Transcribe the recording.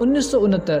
1969